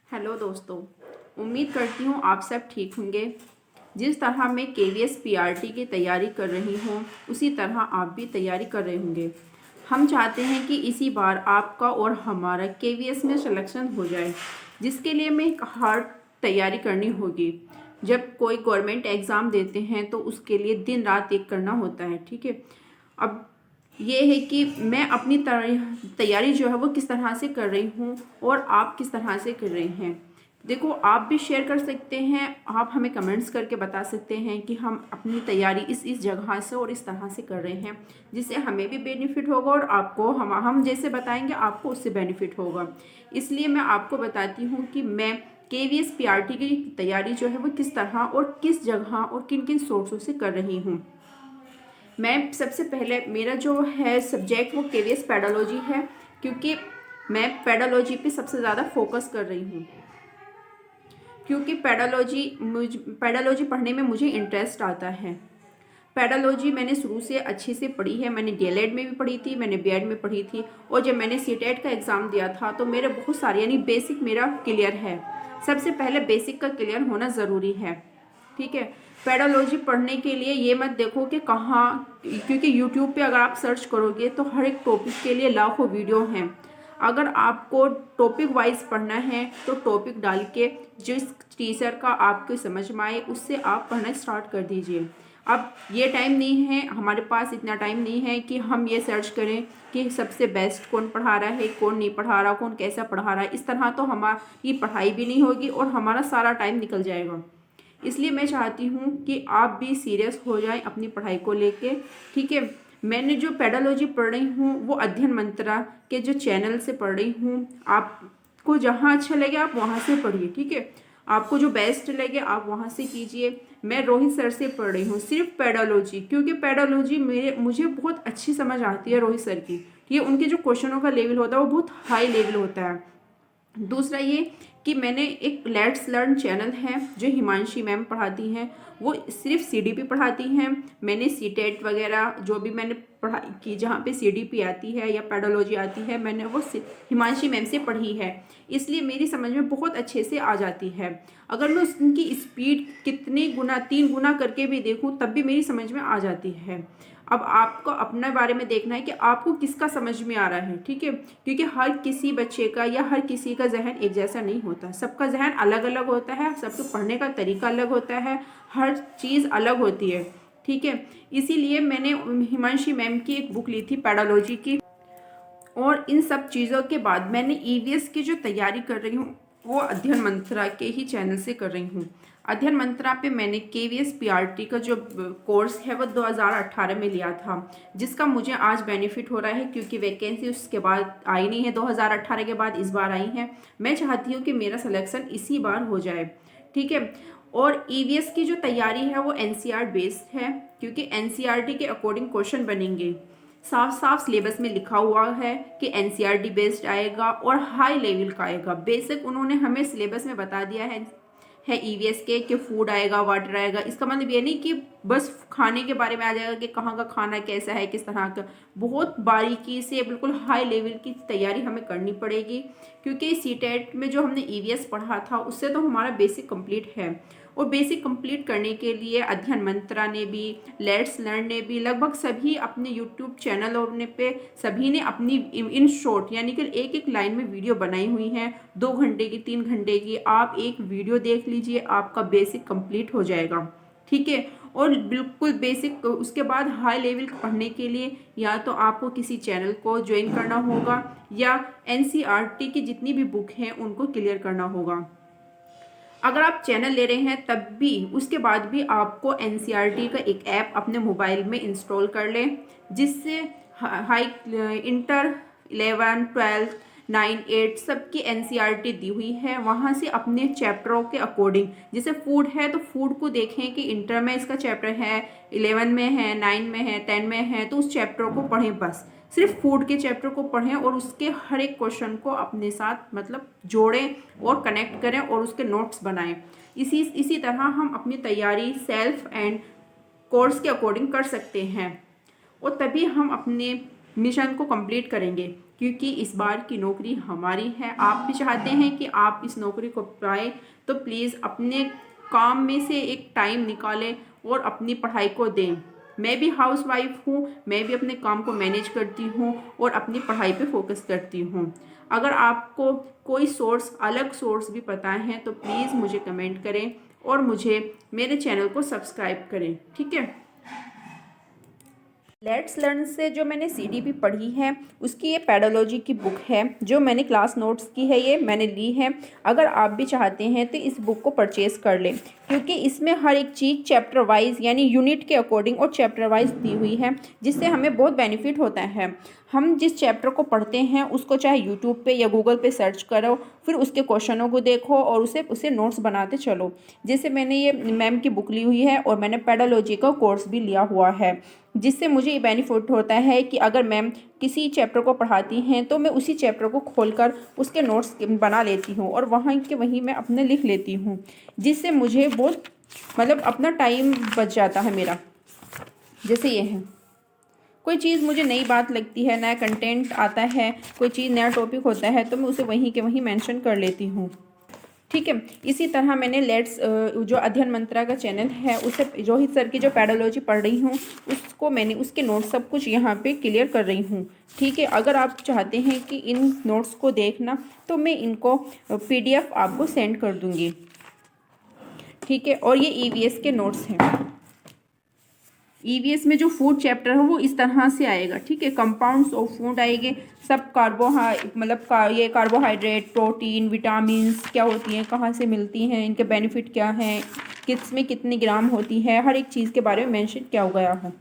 Hello दोस्तों, उम्मीद करती हूँ आप सब ठीक होंगे। जिस तरह मैं KVS PRT की तैयारी कर रही हूँ उसी तरह आप भी तैयारी कर रहे होंगे। हम चाहते हैं कि इसी बार आपका और हमारा KVS में सिलेक्शन हो जाए, जिसके लिए मैं एक हार्ड तैयारी करनी होगी। जब कोई गवर्नमेंट एग्ज़ाम देते हैं तो उसके लिए दिन रात एक करना होता है, ठीक है। अब ये है कि मैं अपनी तैयारी जो है वो किस तरह से कर रही हूँ और आप किस तरह से कर रहे हैं। देखो, आप भी शेयर कर सकते हैं, आप हमें कमेंट्स करके बता सकते हैं कि हम अपनी तैयारी इस जगह से और इस तरह से कर रहे हैं, जिससे हमें भी बेनिफिट होगा और आपको हम जैसे बताएंगे आपको उससे बेनिफिट होगा। इसलिए मैं आपको बताती हूँ कि मैं KVS PRT की तैयारी जो है वो किस तरह और किस जगह और किन किन सोर्सों से कर रही हूँ। मैं सबसे पहले मेरा जो है सब्जेक्ट वो KVS पेडोलॉजी है, क्योंकि मैं पेडोलॉजी पे सबसे ज़्यादा फोकस कर रही हूँ। क्योंकि पेडोलॉजी पढ़ने में मुझे इंटरेस्ट आता है। पेडोलॉजी मैंने शुरू से अच्छे से पढ़ी है। मैंने DLED में भी पढ़ी थी, मैंने BEd में पढ़ी थी, और जब मैंने CTET का एग्ज़ाम दिया था तो मेरे बहुत सारे यानी बेसिक मेरा क्लियर है। सबसे पहले बेसिक का क्लियर होना ज़रूरी है, ठीक है। पेडोलॉजी पढ़ने के लिए ये मत देखो कि कहाँ, क्योंकि यूट्यूब पे अगर आप सर्च करोगे तो हर एक टॉपिक के लिए लाखों वीडियो हैं। अगर आपको टॉपिक वाइज पढ़ना है तो टॉपिक डाल के जिस टीचर का आपको समझ में आए उससे आप पढ़ना स्टार्ट कर दीजिए। अब ये टाइम नहीं है, हमारे पास इतना टाइम नहीं है कि हम ये सर्च करें कि सबसे बेस्ट कौन पढ़ा रहा है, कौन नहीं पढ़ा रहा, कौन कैसा पढ़ा रहा है। इस तरह तो हमारी पढ़ाई भी नहीं होगी और हमारा सारा टाइम निकल जाएगा। इसलिए मैं चाहती हूँ कि आप भी सीरियस हो जाएं अपनी पढ़ाई को लेके, ठीक है। मैंने जो पेडोलॉजी पढ़ रही हूँ वो अध्ययन मंत्रा के जो चैनल से पढ़ रही हूँ। आपको जहाँ अच्छा लगे आप वहाँ से पढ़िए, ठीक है। आपको जो बेस्ट लगे आप वहाँ से कीजिए। मैं रोहित सर से पढ़ रही हूँ सिर्फ पेडोलॉजी, क्योंकि पेडोलॉजी मुझे बहुत अच्छी समझ आती है रोहित सर की। ये उनके जो क्वेश्चनों का लेवल होता है वो बहुत हाई लेवल होता है। दूसरा ये कि मैंने एक लेट्स लर्न चैनल है जो हिमांशी मैम पढ़ाती हैं, वो सिर्फ CDP पढ़ाती हैं। मैंने CTET वगैरह जो भी मैंने पढ़ाई की जहाँ पे CDP आती है या पेडोलॉजी आती है, मैंने वो हिमांशी मैम से पढ़ी है। इसलिए मेरी समझ में बहुत अच्छे से आ जाती है। अगर मैं उनकी स्पीड कितने गुना 3 गुना करके भी देखूँ तब भी मेरी समझ में आ जाती है। अब आपको अपने बारे में देखना है कि आपको किसका समझ में आ रहा है, ठीक है। क्योंकि हर किसी बच्चे का या हर किसी का जहन एक जैसा नहीं होता, सबका जहन अलग अलग होता है, सबके पढ़ने का तरीका अलग होता है, हर चीज़ अलग होती है, ठीक है। इसीलिए मैंने हिमांशी मैम की एक बुक ली थी पेडोलॉजी की, और इन सब चीज़ों के बाद मैंने EVS की जो तैयारी कर रही हूँ वो अध्ययन मंत्रा के ही चैनल से कर रही हूँ। अध्ययन मंत्रा पे मैंने KVS PRT का जो कोर्स है वो 2018 में लिया था, जिसका मुझे आज बेनिफिट हो रहा है, क्योंकि वैकेंसी उसके बाद आई नहीं है। 2018 के बाद इस बार आई है। मैं चाहती हूँ कि मेरा सिलेक्शन इसी बार हो जाए, ठीक है। और EVS की जो तैयारी है वो NCERT बेस्ड है, क्योंकि NCERT के अकॉर्डिंग क्वेश्चन बनेंगे। साफ साफ सिलेबस में लिखा हुआ है कि NCERT बेस्ड आएगा और हाई लेवल का आएगा। बेसिक उन्होंने हमें सिलेबस में बता दिया है EVS के कि फूड आएगा, वाटर आएगा। इसका मतलब ये नहीं कि बस खाने के बारे में आ जाएगा कि कहाँ का खाना कैसा है, किस तरह का। बहुत बारीकी से बिल्कुल हाई लेवल की तैयारी हमें करनी पड़ेगी, क्योंकि CTET में जो हमने EVS पढ़ा था उससे तो हमारा बेसिक कंप्लीट है। और बेसिक कंप्लीट करने के लिए अध्ययन मंत्रा ने भी, लेट्स लर्न ने भी, लगभग सभी अपने यूट्यूब चैनलों पे सभी ने अपनी इन शॉर्ट यानी कि एक एक लाइन में वीडियो बनाई हुई हैं, 2 घंटे की, 3 घंटे की। आप एक वीडियो देख लीजिए, आपका बेसिक कंप्लीट हो जाएगा, ठीक है। और बिल्कुल बेसिक, उसके बाद हाई लेवल पढ़ने के लिए या तो आपको किसी चैनल को ज्वाइन करना होगा या NCERT की जितनी भी बुक हैं उनको क्लियर करना होगा। अगर आप चैनल ले रहे हैं तब भी, उसके बाद भी आपको NCERT का एक ऐप अपने मोबाइल में इंस्टॉल कर लें, जिससे हाई इंटर 11, 12, 9, 8 सबकी NCERT दी हुई है। वहाँ से अपने चैप्टरों के अकॉर्डिंग, जैसे फूड है तो फूड को देखें कि इंटर में इसका चैप्टर है, 11 में है, 9 में है, 10 में है, तो उस चैप्टर को पढ़ें। बस सिर्फ फूड के चैप्टर को पढ़ें और उसके हर एक क्वेश्चन को अपने साथ मतलब जोड़ें और कनेक्ट करें और उसके नोट्स बनाएं। इसी तरह हम अपनी तैयारी सेल्फ एंड कोर्स के अकॉर्डिंग कर सकते हैं, और तभी हम अपने मिशन को कंप्लीट करेंगे। क्योंकि इस बार की नौकरी हमारी है। आप भी चाहते हैं कि आप इस नौकरी को पाएँ, तो प्लीज़ अपने काम में से एक टाइम निकालें और अपनी पढ़ाई को दें। मैं भी हाउसवाइफ हूँ, मैं भी अपने काम को मैनेज करती हूँ और अपनी पढ़ाई पे फोकस करती हूँ। अगर आपको कोई सोर्स, अलग सोर्स भी पता है तो प्लीज़ मुझे कमेंट करें और मुझे मेरे चैनल को सब्सक्राइब करें, ठीक है। लेट्स लर्न से जो मैंने सीडीपी पढ़ी है उसकी ये पेडोलॉजी की बुक है, जो मैंने क्लास नोट्स की है, ये मैंने ली है। अगर आप भी चाहते हैं तो इस बुक को परचेज़ कर लें, क्योंकि इसमें हर एक चीज़ चैप्टर वाइज यानी यूनिट के अकॉर्डिंग और चैप्टर वाइज दी हुई है, जिससे हमें बहुत बेनिफिट होता है। हम जिस चैप्टर को पढ़ते हैं उसको चाहे यूट्यूब पे या गूगल पे सर्च करो, फिर उसके क्वेश्चनों को देखो और उसे नोट्स बनाते चलो। जैसे मैंने ये मैम की बुक ली हुई है और मैंने पेडोलॉजी का कोर्स भी लिया हुआ है, जिससे मुझे ये बेनिफिट होता है कि अगर मैम किसी चैप्टर को पढ़ाती हैं तो मैं उसी चैप्टर को खोलकर उसके नोट्स बना लेती हूँ और वहाँ के वहीं मैं अपने लिख लेती हूँ, जिससे मुझे बहुत मतलब अपना टाइम बच जाता है मेरा। जैसे ये है, कोई चीज़ मुझे नई बात लगती है, नया कंटेंट आता है, कोई चीज़ नया टॉपिक होता है तो मैं उसे वहीं के वहीं मेंशन कर लेती हूँ, ठीक है। इसी तरह मैंने लेट्स जो अध्ययन मंत्रा का चैनल है उसे रोहित सर की जो पेडोलॉजी पढ़ रही हूँ उसको मैंने उसके नोट्स सब कुछ यहाँ पे क्लियर कर रही हूँ, ठीक है। अगर आप चाहते हैं कि इन नोट्स को देखना तो मैं इनको PDF आपको सेंड कर दूँगी, ठीक है। और ये EVS के नोट्स हैं। EVS में जो फूड चैप्टर है वो इस तरह से आएगा, ठीक है। कंपाउंड्स ऑफ फूड आएंगे, सब ये कार्बोहाइड्रेट, प्रोटीन, विटामिन्स क्या होती हैं, कहाँ से मिलती हैं, इनके बेनिफिट क्या हैं, किस में कितनी ग्राम होती है, हर एक चीज़ के बारे में मेंशन किया गया है।